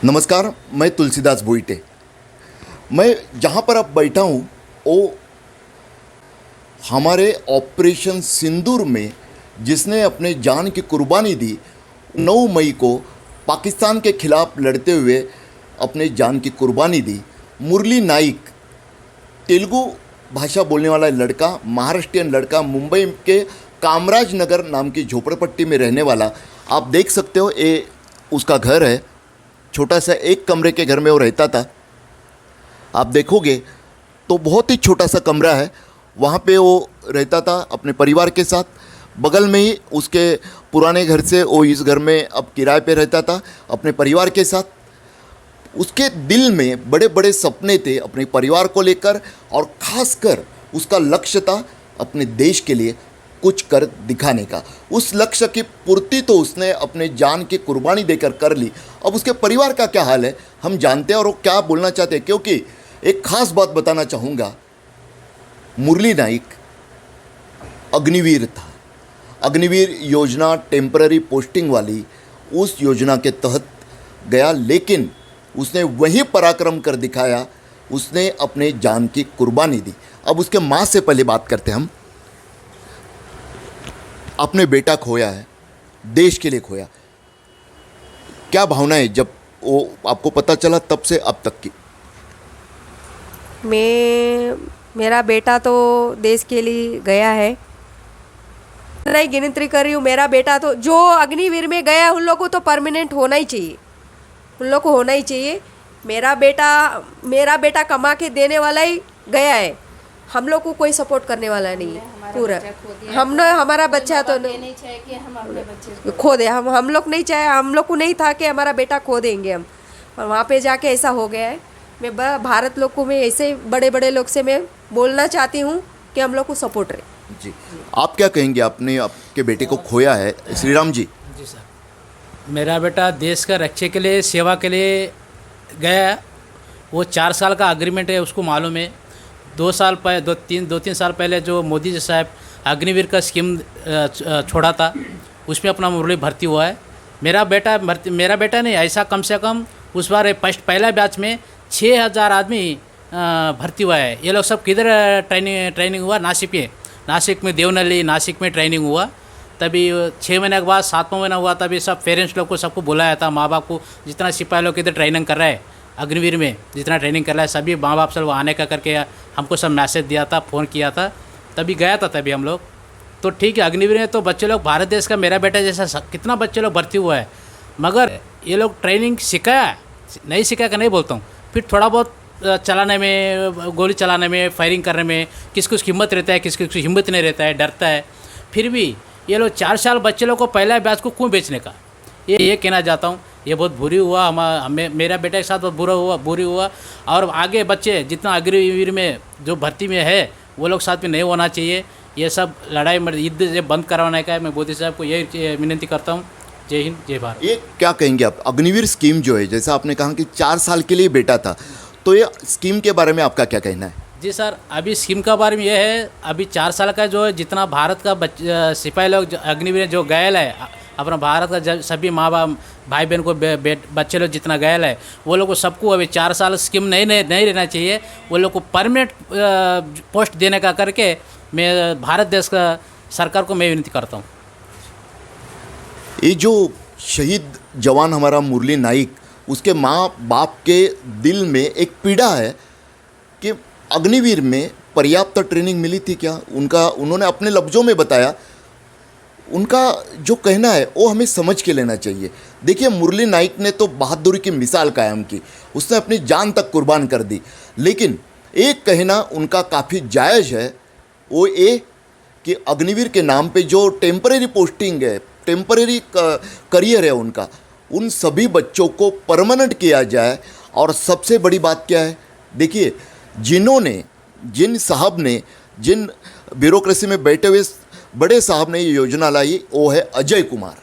नमस्कार, मैं तुलसीदास भोईटे। मैं जहाँ पर अब बैठा हूँ वो हमारे ऑपरेशन सिंदूर में जिसने अपने जान की कुर्बानी दी 9 मई को पाकिस्तान के खिलाफ लड़ते हुए अपने जान की कुर्बानी दी, मुरली नाइक, तेलुगु भाषा बोलने वाला लड़का, महाराष्ट्रियन लड़का, मुंबई के कामराज नगर नाम की झोपड़पट्टी में रहने वाला। आप देख सकते हो ये उसका घर है, छोटा सा एक कमरे के घर में वो रहता था। आप देखोगे तो बहुत ही छोटा सा कमरा है, वहाँ पे वो रहता था अपने परिवार के साथ। बगल में ही उसके पुराने घर से वो इस घर में अब किराए पे रहता था अपने परिवार के साथ। उसके दिल में बड़े बड़े सपने थे अपने परिवार को लेकर, और ख़ासकर उसका लक्ष्य था अपने देश के लिए कुछ कर दिखाने का। उस लक्ष्य की पूर्ति तो उसने अपने जान की कुर्बानी देकर कर ली। अब उसके परिवार का क्या हाल है हम जानते हैं और वो क्या बोलना चाहते हैं, क्योंकि एक ख़ास बात बताना चाहूँगा। मुरली नाइक अग्निवीर था, अग्निवीर योजना टेम्पररी पोस्टिंग वाली उस योजना के तहत गया, लेकिन उसने वही पराक्रम कर दिखाया, उसने अपने जान की कुर्बानी दी। अब उसके माँ से पहले बात करते हैं हम। अपने बेटा खोया है, देश के लिए खोया, क्या भावना है जब वो आपको पता चला तब से अब तक की? मेरा बेटा तो देश के लिए गया है, नहीं गिनती कर रही हूँ। मेरा बेटा तो जो अग्निवीर में गया उन लोगों को तो परमानेंट होना ही चाहिए, उन लोग को होना ही चाहिए। मेरा बेटा कमा के देने वाला ही गया है, हम लोग को कोई सपोर्ट करने वाला नहीं है पूरा। हमारा बच्चा तो नहीं चाहे कि हम अपने बच्चे खो दे, हम लोग नहीं चाहे, हम लोग को नहीं था कि हमारा बेटा खो देंगे हम, और वहाँ पे जाके ऐसा हो गया है। मैं भारत लोग को मैं ऐसे बड़े बड़े लोग से मैं बोलना चाहती हूँ कि हम लोग को सपोर्ट रहे। जी, आप क्या कहेंगे? आपने आपके बेटे को खोया है, श्री राम जी। जी सर, मेरा बेटा देश का रक्षा के लिए, सेवा के लिए गया। वो 4 साल का अग्रीमेंट है, उसको मालूम है। 2 3 साल पहले जो मोदी जी साहब अग्निवीर का स्कीम छोड़ा था, उसमें अपना मुरली भर्ती हुआ है। मेरा बेटा नहीं, ऐसा कम से कम उस बार पहला बैच में 6000 आदमी भर्ती हुआ है। ये लोग सब किधर ट्रेनिंग हुआ? नासिक में देवनली, नासिक में ट्रेनिंग हुआ। तभी 6 महीने के बाद 7वां महीना हुआ, तभी सब पेरेंट्स लोग को सबको बुलाया था, माँ बाप को। जितना सिपाही लोग इधर ट्रेनिंग कर रहा है अग्निवीर में, जितना ट्रेनिंग कर रहा है, सभी माँ बाप सब आने का करके हमको सब मैसेज दिया था, फ़ोन किया था, तभी गया था। तभी हम लोग तो ठीक है, अग्निवीर में तो बच्चे लोग, भारत देश का मेरा बेटा जैसा कितना बच्चे लोग भर्ती हुआ है, मगर ये लोग ट्रेनिंग सिखाया नहीं, सिखाया का नहीं बोलता हूँ, फिर थोड़ा बहुत चलाने में, गोली चलाने में, फायरिंग करने में किसको हिम्मत रहता है, किसको हिम्मत नहीं रहता है, डरता है। फिर भी ये लोग 4 साल बच्चे लोग को पहला बैच को क्यों बेचने का, ये कहना चाहता हूँ। ये बहुत बुरी हुआ, मेरा बेटे के साथ बहुत बुरी हुआ। और आगे बच्चे जितना अग्निवीर में जो भर्ती में है वो लोग साथ में नहीं होना चाहिए। ये सब लड़ाई युद्ध से बंद करवाने का है। मैं मोदी साहब को यही विनती करता हूँ। जय हिंद, जय भारत। ये क्या कहेंगे आप? अग्निवीर स्कीम जो है, जैसा आपने कहा कि 4 साल के लिए बेटा था, तो ये स्कीम के बारे में आपका क्या कहना है? जी सर, अभी स्कीम के बारे में ये है, अभी 4 साल का जो है, जितना भारत का सिपाही लोग अग्निवीर जो गयल है, अपना भारत का सभी माँ बाप भाई बहन को बच्चे लोग जितना गयल है, वो लोग को सबको अभी 4 साल स्कीम नहीं रहना चाहिए। वो लोग को परमानेंट पोस्ट देने का करके मैं भारत देश का सरकार को मैं विनती करता हूँ। ये जो शहीद जवान हमारा मुरली नाइक, उसके माँ बाप के दिल में एक पीड़ा है कि अग्निवीर में पर्याप्त ट्रेनिंग मिली थी क्या? उन्होंने अपने लफ्ज़ों में बताया। उनका जो कहना है वो हमें समझ के लेना चाहिए। देखिए, मुरली नाइक ने तो बहादुरी की मिसाल कायम की, उसने अपनी जान तक कुर्बान कर दी। लेकिन एक कहना उनका काफ़ी जायज़ है, वो ये कि अग्निवीर के नाम पे जो टेम्परेरी पोस्टिंग है, टेम्परेरी करियर है उनका, उन सभी बच्चों को परमानेंट किया जाए। और सबसे बड़ी बात क्या है, देखिए, जिन ब्यूरोक्रेसी में बैठे हुए बड़े साहब ने ये योजना लाई, वो है अजय कुमार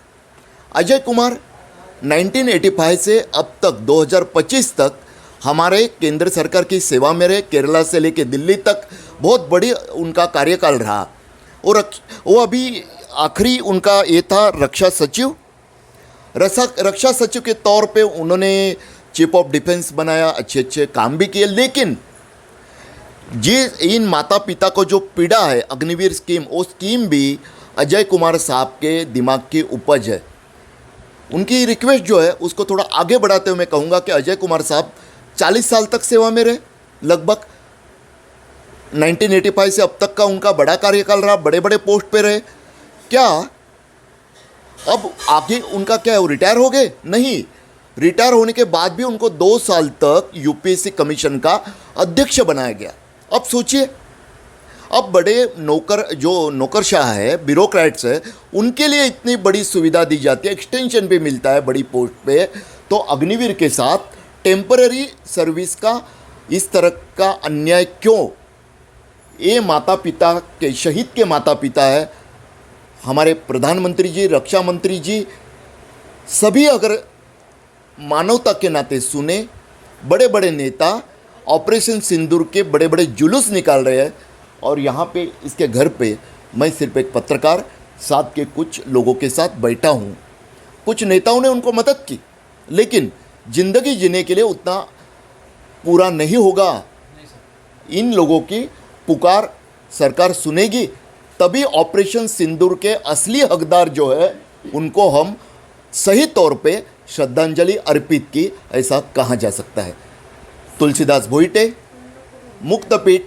1985 से अब तक 2025 तक हमारे केंद्र सरकार की सेवा में रहे। केरला से लेके दिल्ली तक बहुत बड़ी उनका कार्यकाल रहा। और वो अभी आखिरी उनका ये था रक्षा सचिव के तौर पे उन्होंने चीफ ऑफ डिफेंस बनाया, अच्छे अच्छे काम भी किए, लेकिन ये इन माता पिता को जो पीड़ा है अग्निवीर स्कीम, वो स्कीम भी अजय कुमार साहब के दिमाग की उपज है। उनकी रिक्वेस्ट जो है उसको थोड़ा आगे बढ़ाते हुए मैं कहूँगा कि अजय कुमार साहब 40 साल तक सेवा में रहे, लगभग 1985 से अब तक का उनका बड़ा कार्यकाल रहा, बड़े बड़े पोस्ट पे रहे। क्या अब आगे उनका क्या है, वो रिटायर हो गए? नहीं, रिटायर होने के बाद भी उनको 2 साल तक यूपीएससी कमीशन का अध्यक्ष बनाया गया। अब सोचिए, अब बड़े जो नौकरशाह है, ब्यूरोक्रेट्स है, उनके लिए इतनी बड़ी सुविधा दी जाती है, एक्सटेंशन भी मिलता है बड़ी पोस्ट पे, तो अग्निवीर के साथ टेम्पररी सर्विस का इस तरह का अन्याय क्यों? ये माता पिता के, शहीद के माता पिता है, हमारे प्रधानमंत्री जी, रक्षा मंत्री जी, सभी अगर मानवता के नाते सुने, बड़े बड़े नेता ऑपरेशन सिंदूर के बड़े बड़े जुलूस निकाल रहे हैं, और यहाँ पे इसके घर पे मैं सिर्फ एक पत्रकार साथ के कुछ लोगों के साथ बैठा हूँ। कुछ नेताओं ने उनको मदद की, लेकिन ज़िंदगी जीने के लिए उतना पूरा नहीं होगा। इन लोगों की पुकार सरकार सुनेगी, तभी ऑपरेशन सिंदूर के असली हकदार जो है उनको हम सही तौर पे श्रद्धांजलि अर्पित की, ऐसा कहा जा सकता है। तुलसीदास भोईटे, मुक्तपीठ,